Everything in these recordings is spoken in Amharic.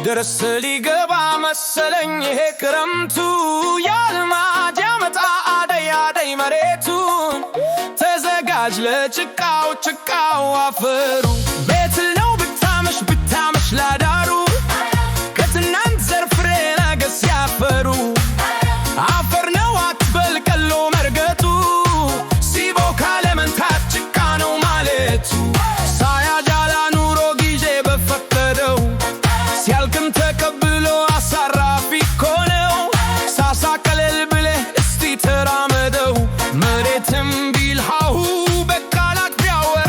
ድረስ ሊገባ መሰለኝ ይሄ ክረምቱ ያልማድ ያመጣ አደይ መሬቱን ተዘጋጅ ለጭቃው ጭቃው አፈሩ ቤት ነው ብታመሽ ላዳሩ ከትናንት ዘር ፍሬ ነገ ሲያፈሩ አፈር ነው አትበል ቀሎ መርገጡ ሲቦካ ለመንታት ጭቃ ነው ማለቱ ሳያጃላ ኑሮ ጊዜ በፈቀደው ሲያልክም ተቀብሎ አሳራፊ ኮነው ሳሳ ቀለል ብለህ እስቲ ተራመደው መሬትም ቢልሃው በቃላት ቢያወራው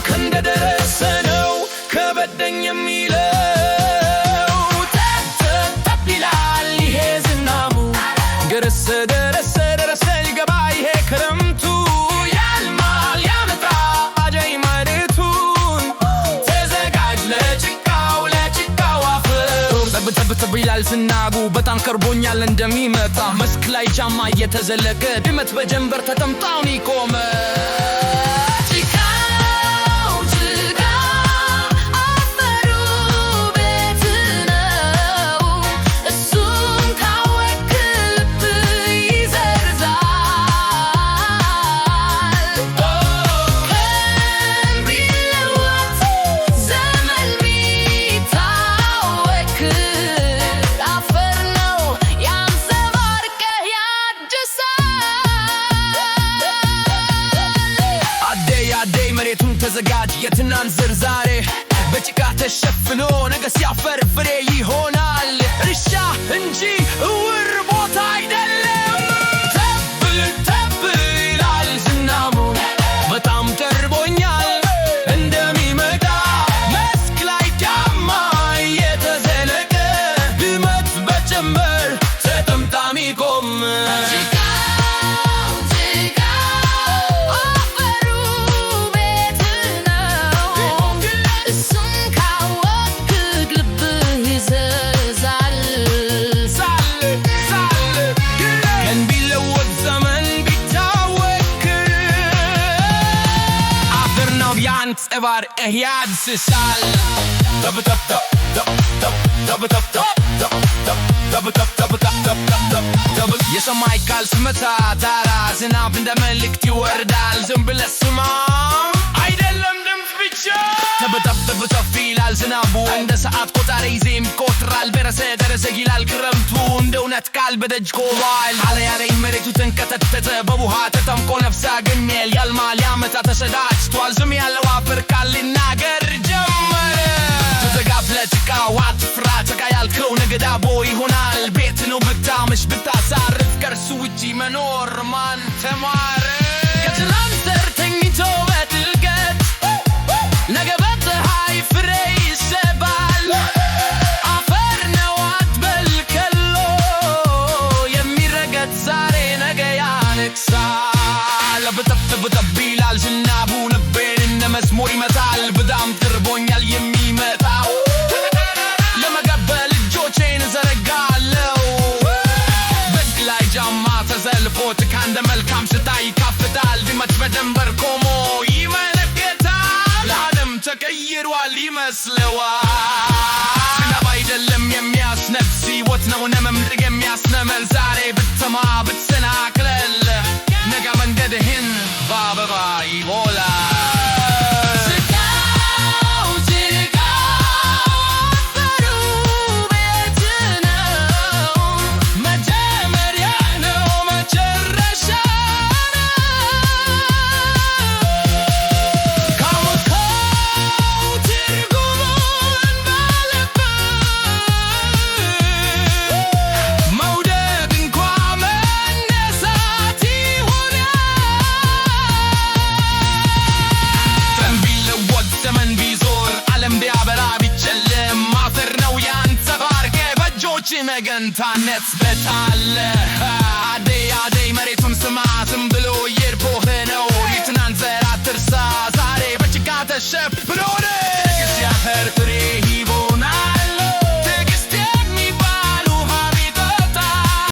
ከእንደደረሰ ነው ከበደኝ የሚለው ተብ ይላል ይሄ ዝናቡ ደረሰ ሊገባ ይሄ ክረምቱ ያልማል ያመጣ አደይ መሬቱን ተዘጋጅ ለጭቃው አፈሩ ተብ ይላል ዝናቡ በጣም ቀርቦኛል እንደሚመጣ መስክ ላይ ጫማ እየተዘለቀ ድመት በጀንበር ተጠምጣውን ይቆመ መሬቱን ተዘጋጅ የትናንት ዘር ዛሬ በጭቃ ተሸፍኖ ነገ ሲያፈር ፍሬ ይሆናል እርሻ እንጂ እውር ቦታ አይደለም ተብ ይላል ዝናቡ በጣም ቀርቦኛል እንደሚመጣ መስክ ላይ ጫማ እየተዘለቀ ድመት በጀንበር ተጠምጣም ይቆም ጸባር ያድስሳል የሰማይ ቃል ስመታ ታራ ዝናብ እንደ መልእክት ይወርዳል ዝም ብለህ ስማ አይደለም ድምፅ ብቻ ተብ ይላል ዝናቡ እንደ ሰዓት ቆጣሪ ዜም ይቆጥራል ደረሰ ይላል ክረምቱ እንደ እውነት ቃል በደጅ ቆሟል አለያለኝ መሬቱ ተንቀጠቀጠ በውሃ ተጠምቆ ነፍስ አገኘል ያልማል ያመጣ ተሰዳጅቷል ዝም ያለው አፈር ቃል ሊናገር ጀመረ ተዘጋጅ ለጭቃው አትፍራ ጭቃ ያልከው ነገ ዳቦ ይሆናል ቤት ነው ብታመሽ ብታሳርፍ ከእርሱ ውጪ መኖር ማን ተማረ ከትናንት ዘር ተኝቶ በጥልቀት ነገ በፀሐይ ፍሬ ይሰባል አፈር ነው አትበል ከሎ የሚረገጥ ዛሬ ነገ ያለቅሳል ተብ ይላል ዝናቡ ልቤን እንደ መዝሙር ይመታል በጣም ቀርቦኛል የሚመጣው ለመቀበል እጆቼን እዘረጋለሁ በእጅ ላይ ጫማ ተዘልፎ ጭቃ እንደ መልካም ሽታ ይካፍታል ድመት በጀንበር ቆሞ ይመለከታል ለዓለም ተቀይሯል ይመስለዋል ዝናብ አይደለም የሚያስነፍስ ሕይወት ነው መምረግ የሚያስነመን ዛሬ ብትሰማ ብትሰናክል ነገ መንገድህን በአበባ ይሞላል ነገንታነት በታለ አደይ መሬቱን ብሎ ወደ እግዚአብሔር